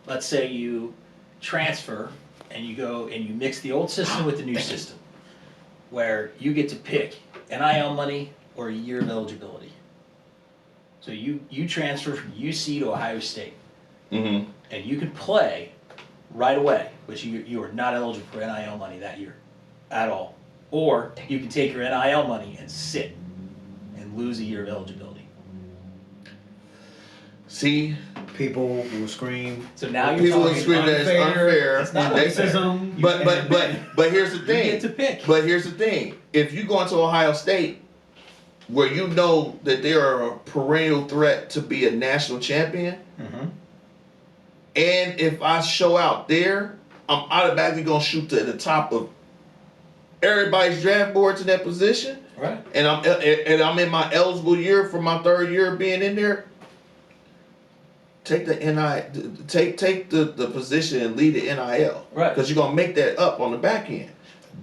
Let's say you transfer and you go and you mix the old system with the new system, where you get to pick NIL money or a year of eligibility. So you transfer from UC to Ohio State, and you can play right away, but you are not eligible for NIL money that year at all. Or you can take your NIL money and sit and lose a year of eligibility. See, people will scream. So now you're people will talking scream that it's unfair. It's not racism. But here's the thing. You get to pick. But here's the thing. If you go into Ohio State, where you know that they are a perennial threat to be a national champion, and if I show out there, I'm automatically gonna shoot to the top of everybody's draft boards in that position. Right. And I'm in my eligible year for my 3rd year being in there. Take the take the position and lead the NIL. Right. Because you're gonna make that up on the back end.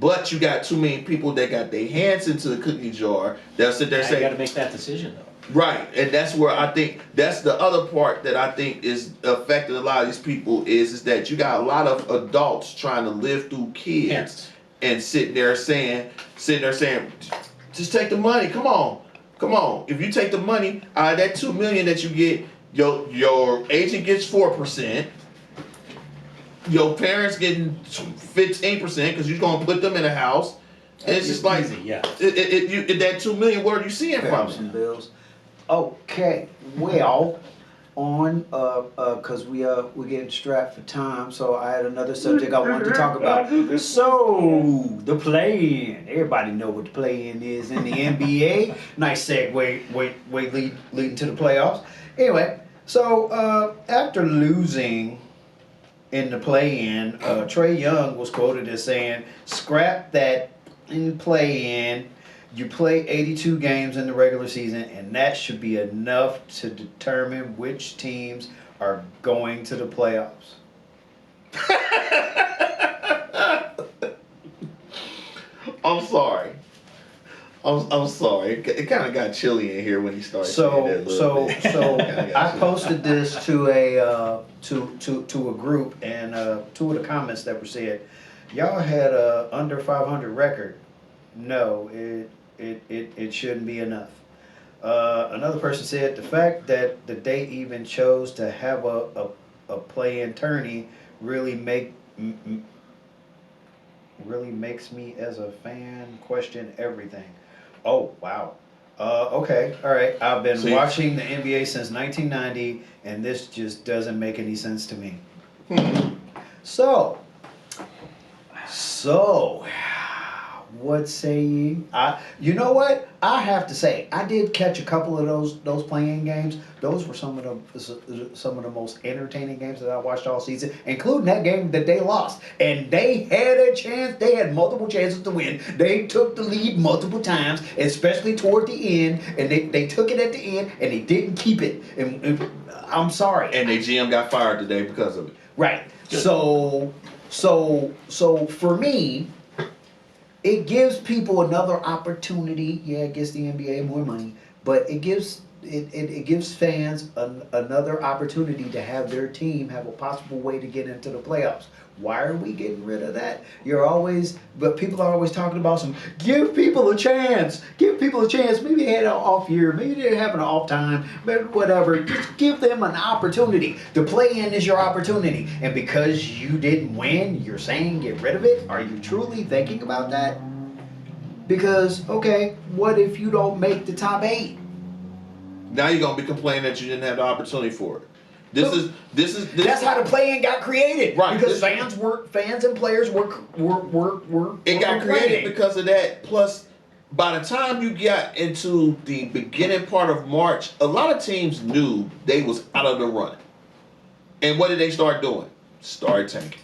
But you got too many people that got their hands into the cookie jar that sit there and say, you got to make that decision though. right, and that's where I think that's the other part that I think is affecting a lot of these people is that you got a lot of adults trying to live through kids and sitting there saying, just take the money. Come on. If you take the money out of that $2 million that you get, your agent gets 4%. Your parents getting 15% because you're gonna put them in a house. And it's just like easy, yeah. That $2 million. Where are you seeing from? Some bills. Okay, well, because we're getting strapped for time, so I had another subject I wanted to talk about. So the play-in, everybody know what the play-in is in the NBA. Nice segue, leading to the playoffs. Anyway, so after losing in the play-in. Trey Young was quoted as saying, "Scrap that in play-in. You play 82 games in the regular season, and that should be enough to determine which teams are going to the playoffs." I'm sorry. I'm sorry. It kind of got chilly in here when he started saying So, that a little bit. Kinda got I chilly. posted this to a group, and two of the comments that were said, "Y'all had a under 500 record. No, it shouldn't be enough." Another person said the fact that they even chose to have a play-in tourney really really makes me as a fan question everything. Oh wow. Okay, all right. I've been See? watching the NBA since 1990, and this just doesn't make any sense to me. So, what say ye? You know what? I have to say, I did catch a couple of those playing games. Those were some of the most entertaining games that I watched all season, including that game that they lost. And they had a chance. They had multiple chances to win. They took the lead multiple times, especially toward the end. And they took it at the end, and they didn't keep it. And I'm sorry. And their GM got fired today because of it. Right. So for me, it gives people another opportunity. Yeah, it gets the NBA more money, but it gives fans another opportunity to have their team have a possible way to get into the playoffs. Why are we getting rid of that? But people are always talking about give people a chance. Give people a chance. Maybe they had an off year. Maybe they're having an off time. But whatever. Just give them an opportunity. The play-in is your opportunity. And because you didn't win, you're saying get rid of it? Are you truly thinking about that? Because, okay, what if you don't make the top 8? Now you're gonna be complaining that you didn't have the opportunity for it. This That's how the play-in got created. Right. Because fans and players were It got created complaining. because of that. Plus, by the time you got into the beginning part of March, a lot of teams knew they was out of the run. And what did they start doing? Start tanking.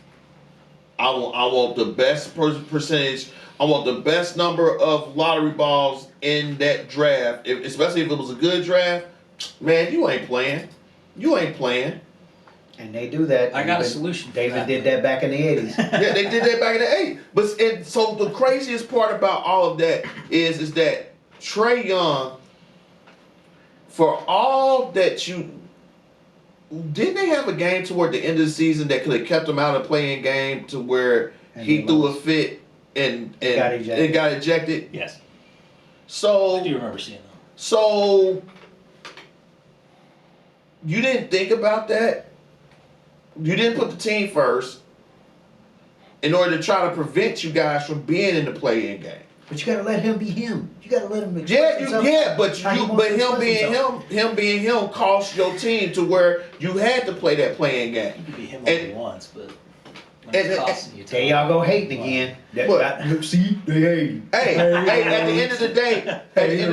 I want the best percentage. I want the best number of lottery balls in that draft. Especially if it was a good draft, man, you ain't playing. You ain't playing. And they do that. I got a solution. They even did that back in the 80s. Yeah, they did that back in the 80s. But so the craziest part about all of that is that Trey Young, for all that didn't they have a game toward the end of the season that could have kept him out of playing game to where And he he threw lost. a fit and Got ejected. it got ejected? Yes, I So do remember seeing them. So you didn't think about that? You didn't put the team first in order to try to prevent you guys from being in the play-in game. But you gotta let him be him. You gotta let him express himself. But how he wants to him express being himself. him being him cost your team to where you had to play that playing You game. could be him And- only once, but when and- it's costing you There time. y'all go hating again. What? See, they hate. Hey, at the end of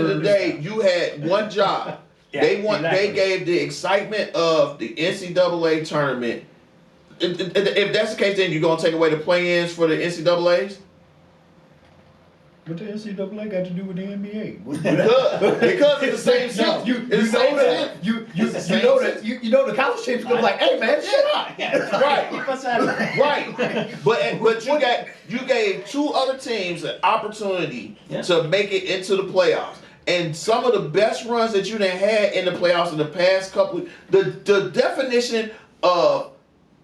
the day, you had one job. Yeah, They exactly. gave the excitement of the NCAA tournament. If that's the case, then you're gonna take away the play-ins for the NCAA's? What the NCAA got to do with the NBA? Because it's the same shit. It's the same shit. It's the same shit. You know the college teams gonna be like, hey man, shut up. Right. What's that? Right, but you gave two other teams an opportunity Yeah. to make it into the playoffs, and some of the best runs that you done had in the playoffs in the past couple. The definition of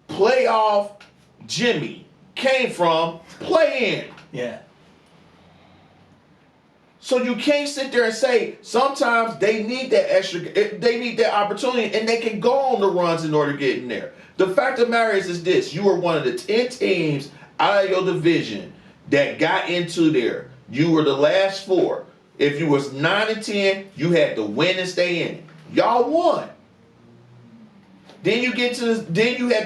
playoff Jimmy came from play-in. Yeah. So you can't sit there and say sometimes they need that extra, they need that opportunity, and they can go on the runs in order to get in there. The fact of the matter is this: you were one of the 10 teams out of your division that got into there. You were the last 4. If you was 9 and 10, you had to win and stay in it. Y'all won. Then you had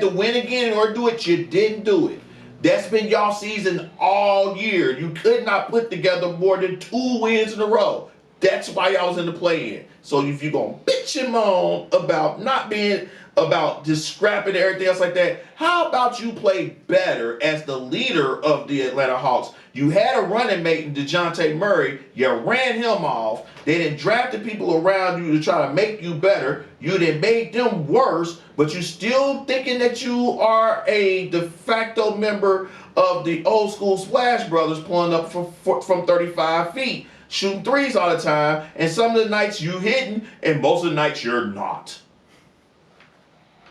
to win again in order to do it. You didn't do it. That's been y'all season all year. You could not put together more than 2 wins in a row. That's why y'all was in the play-in. So if you're gonna bitch and moan about not being about just scrapping and everything else like that. How about you play better as the leader of the Atlanta Hawks? You had a running mate in DeJounte Murray. You ran him off. They didn't draft the people around you to try to make you better. You didn't make them worse, but you still thinking that you are a de facto member of the old school Splash Brothers, pulling up from 35 feet, shooting threes all the time, and some of the nights you hitting, and most of the nights you're not.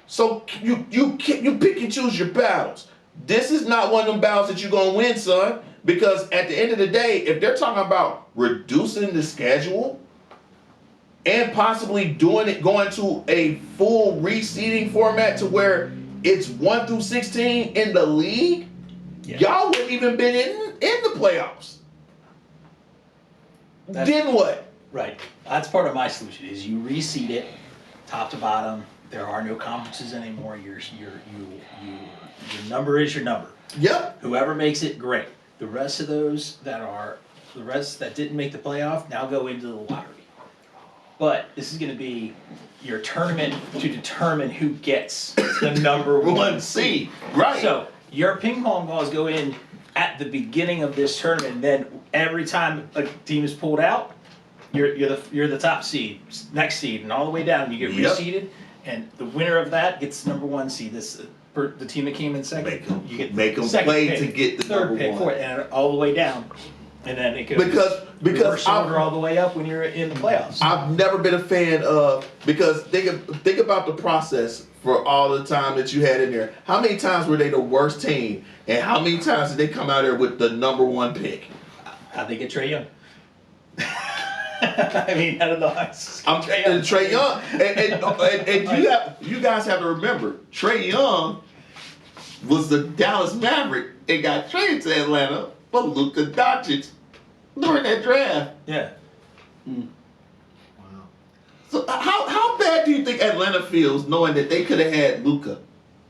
So you pick and choose your battles. This is not one of them battles that you're gonna win, son. Because at the end of the day, if they're talking about reducing the schedule and possibly doing it, going to a full reseeding format to where it's 1 through 16 in the league, y'all wouldn't even been in the playoffs. Then what? Right. That's part of my solution is you reseed it top to bottom. There are no conferences anymore. Your number is your number. Yep. Whoever makes it, great. The rest of those that didn't make the playoff now go into the lottery. But this is going to be your tournament to determine who gets the number one seed. Right. So your ping pong balls go in at the beginning of this tournament. And then every time a team is pulled out, you're the top seed, next seed, and all the way down you get reseeded. And the winner of that gets the number one seed. The team that came in second, you get make them second play pick, to get the third number pick, one. fourth, and all the way down, and then it goes Because reverse order all the way up when you're in the playoffs. I've never been a fan of, because think about the process for all the time that you had in there. How many times were they the worst team, and how many times did they come out there with the number one pick? How'd they get Trae Young? I mean, out of the Hawks. Trae Young, and you guys have to remember, Trae Young was the Dallas Maverick and got traded to Atlanta for Luka Doncic during that draft. Yeah. Wow. So how bad do you think Atlanta feels knowing that they could have had Luka?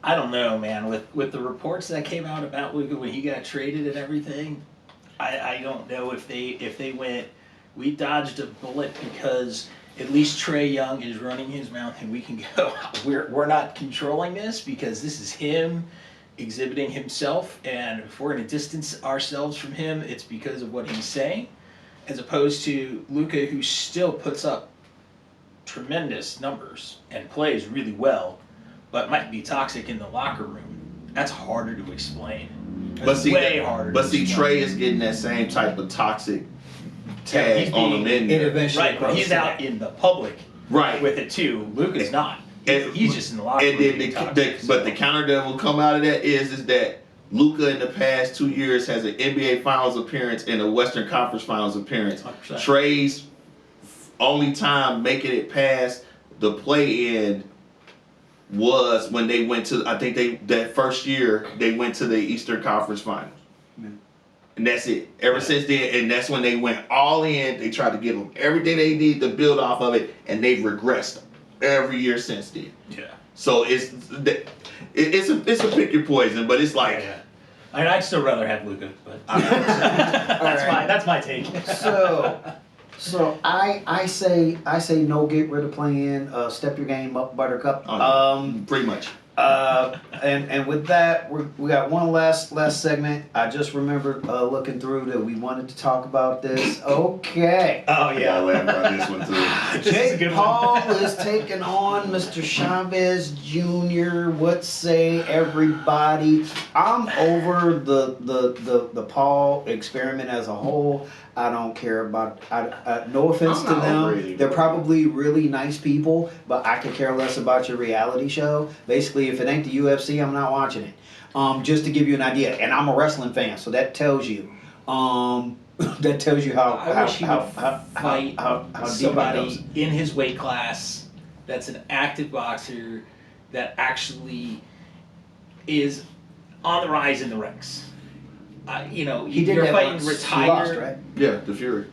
I don't know, man. With the reports that came out about Luka when he got traded and everything, I don't know if they went, we dodged a bullet because at least Trae Young is running his mouth and we can go, we're not controlling this because this is him exhibiting himself, and if we're going to distance ourselves from him, it's because of what he's saying, as opposed to Luka, who still puts up tremendous numbers and plays really well, but might be toxic in the locker room. That's harder to explain. That's way harder. But to see, explain. Trey is getting that same type of toxic tag he's on him in there. Right, but he's out in the public Right. with it too. Luka's not. He's just in the locker room. And then being toxic, but the counter that will come out of that is that Luka in the past 2 years has an NBA Finals appearance and a Western Conference Finals appearance. 100%. Trey's only time making it past the play-in was when they went to, I think that first year they went to the Eastern Conference Finals. Yeah. And that's it. Ever since then, and that's when they went all in. They tried to give them everything they need to build off of it, and they've regressed every year since then. Yeah. So it's a pick your poison, but it's like Yeah. I mean, I'd still rather have Luka, but Alright. that's my take. So I say no, get rid of playing. Step your game up, Buttercup. pretty much. And with that, we got one last segment. I just remembered looking through that we wanted to talk about this. Okay. Oh I gotta laugh about this one too. This is a good Jake one. Paul is taking on Mr. Chavez Jr. What say everybody? I'm over the Paul experiment as a whole. I don't care about. No offense I'm to not them. over it either. They're probably really nice people, but I could care less about your reality show. Basically, if it ain't the UFC, I'm not watching it. Just to give you an idea, and I'm a wrestling fan, so that tells you. That tells you I wish he would how fight deep I goes. somebody in his weight class that's an active boxer that actually is on the rise in the ranks. He did you're that fighting once. retired. He lost, right? Yeah, the Fury.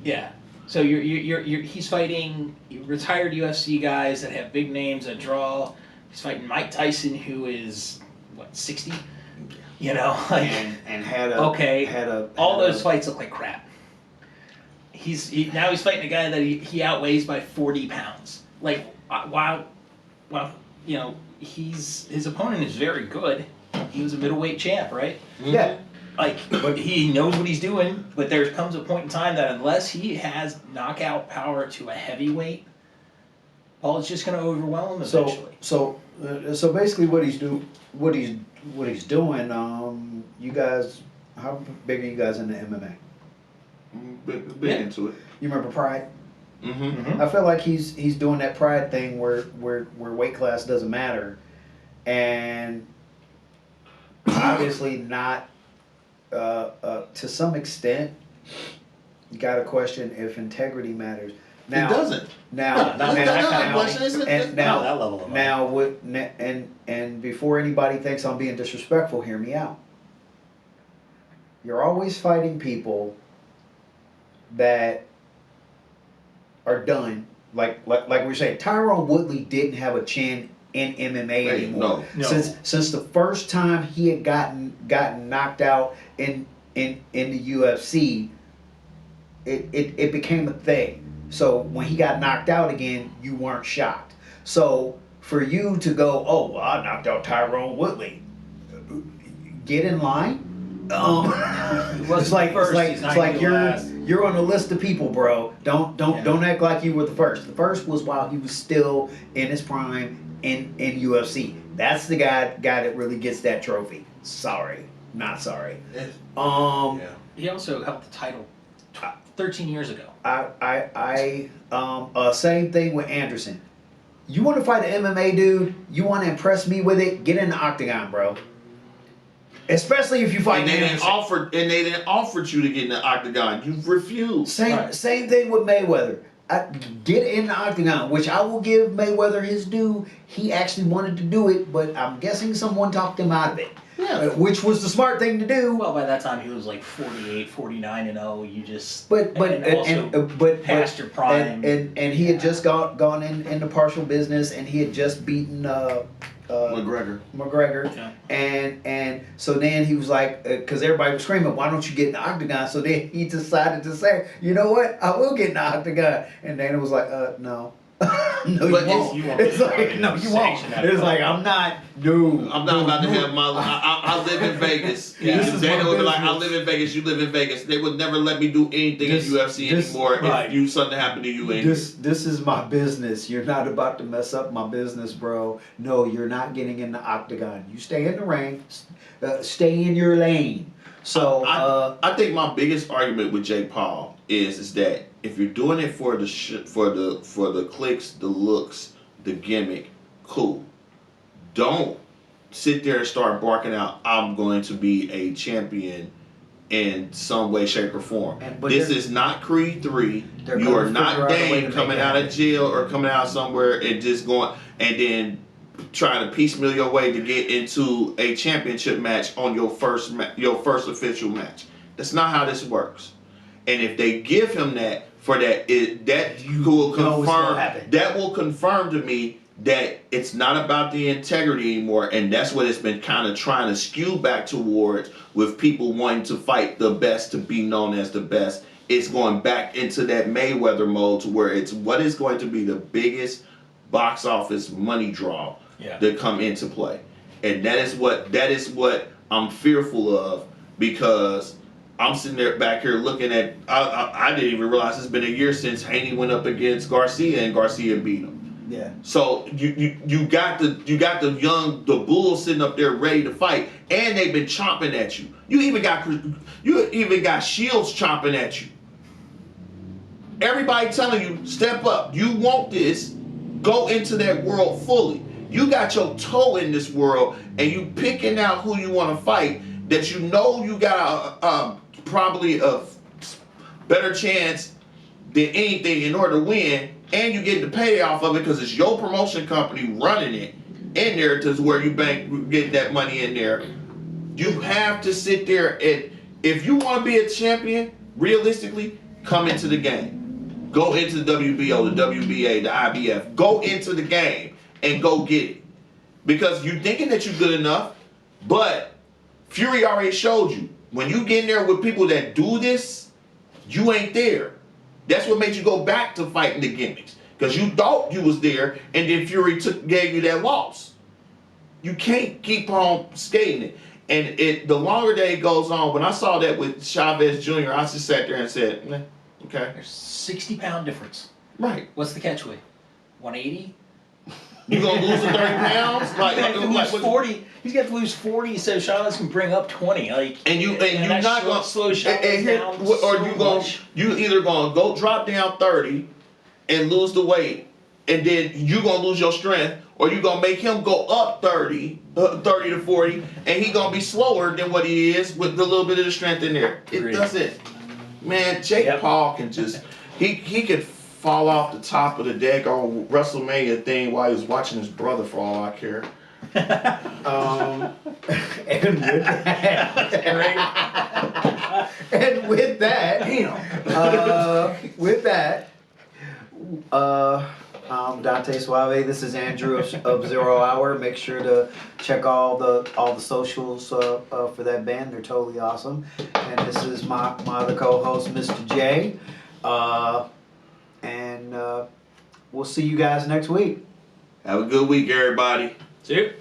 Yeah. So he's fighting retired UFC guys that have big names that draw. He's fighting Mike Tyson, who is what, 60? You know, like and had a okay. had a all had those a- fights look like crap. Now he's fighting a guy that he outweighs by 40 pounds. Like, wow, you know, his opponent is very good. He was a middleweight champ, right? Yeah. Like, he knows what he's doing, but there comes a point in time that unless he has knockout power to a heavyweight, Paul is just going to overwhelm him eventually. So basically, what he's doing, you guys, how big are you guys into MMA? Big Yeah. into it. You remember Pride? Mm-hmm. I feel like he's doing that Pride thing where weight class doesn't matter, and obviously not to some extent. You got to question if integrity matters. Now, It doesn't. Now, No, now, that's not now, a question, is it? and Not now, that level of now, and before anybody thinks I'm being disrespectful, hear me out. You're always fighting people that are done. Like we were saying, Tyron Woodley didn't have a chin in MMA Hey, anymore. no. Since the first time he had gotten knocked out in the UFC, it became a thing. So when he got knocked out again, you weren't shocked. So for you to go, oh well, I knocked out Tyron Woodley, get in line. It's like you're on a list of people, bro. Don't act like you were the first. The first was while he was still in his prime in UFC. That's the guy that really gets that trophy. Sorry, not sorry. Yeah. He also held the title 13 years ago. Same thing with Anderson. You want to fight an MMA dude? You want to impress me with it? Get in the octagon, bro. Especially if you fight And they Anderson. didn't offer you to get in the octagon. You refused. Same thing with Mayweather. Get in the octagon, which I will give Mayweather his due. He actually wanted to do it, but I'm guessing someone talked him out of it. Yeah. Which was the smart thing to do. Well, by that time he was like 48, 49 and 0. You just But past your prime. And he had just gone into partial business, and he had just beaten McGregor. Yeah. And so then he was like, because everybody was screaming, why don't you get in the octagon? So then he decided to say, you know what, I will get in the octagon. And Dana was like, no. No, But you won't. It's like, no, you won't. It's like, I'm not about to have my. I live in Vegas. Yeah. This is Dana my would be like, I business. live in Vegas. You live in Vegas. They would never let me do anything This- in UFC this- anymore right. if you something happened to you. In This is my business. You're not about to mess up my business, bro. No, you're not getting in the octagon. You stay in the ring. Stay in your lane. So I think my biggest argument with Jake Paul is that if you're doing it for the for the clicks, the looks, the gimmick, cool. Don't sit there and start barking out, I'm going to be a champion in some way, shape, or form. But This they're- is not Creed 3. they're You gonna are figure not out a way to Dane make coming it out of happen. jail or coming out somewhere and just going and then trying to piecemeal your way to get into a championship match on your first official match. That's not how this works. And if they give him that for that, will know what's gonna confirm happen. that will confirm to me that it's not about the integrity anymore, and that's what it's been kind of trying to skew back towards with people wanting to fight the best to be known as the best. It's going back into that Mayweather mode to where it's what is going to be the biggest box office money draw that come into play, and that is what I'm fearful of because I'm sitting there back here looking at. I didn't even realize it's been a year since Haney went up against Garcia and Garcia beat him. yeah. So you got the bull sitting up there ready to fight, and they've been chomping at you. You even got Shields chomping at you. Everybody telling you, step up. You want this. Go into that world fully. You got your toe in this world, and you picking out who you want to fight. That you know you got probably a better chance than anything in order to win, and you get the payoff of it because it's your promotion company running it in there to where you get that money in there. You have to sit there and if you want to be a champion, realistically, come into the game. Go into the WBO, the WBA, the IBF. Go into the game and go get it. Because you're thinking that you're good enough, but Fury already showed you. When you get in there with people that do this, you ain't there. That's what made you go back to fighting the gimmicks. because you thought you was there, and then Fury gave you that loss. You can't keep on skating it. And the longer that it goes on, when I saw that with Chavez Jr., I just sat there and said, "Meh, okay, There's 60-pound difference. right." What's the catch weight? 180? You gonna lose the 30 pounds? He's gonna have to lose what- 40. He's got to lose 40 so Chavez can bring up 20. Like, and you're that not slow- gonna slow and Chavez here, down or so you gonna much. you either gonna go drop down 30 and lose the weight, and then you gonna lose your strength, or you gonna make him go up 30 to 40, and he gonna be slower than what he is with the little bit of the strength in there. It Agreed. doesn't. Man, Jake Yep. Paul can just he could fall off the top of the deck on WrestleMania thing while he was watching his brother for all I care. And with that, and with that, Dante Suave. This is Andrew of Zero Hour. Make sure to check all the socials for that band. They're totally awesome. And this is my other co-host, Mr. J. And we'll see you guys next week. Have a good week, everybody. See you.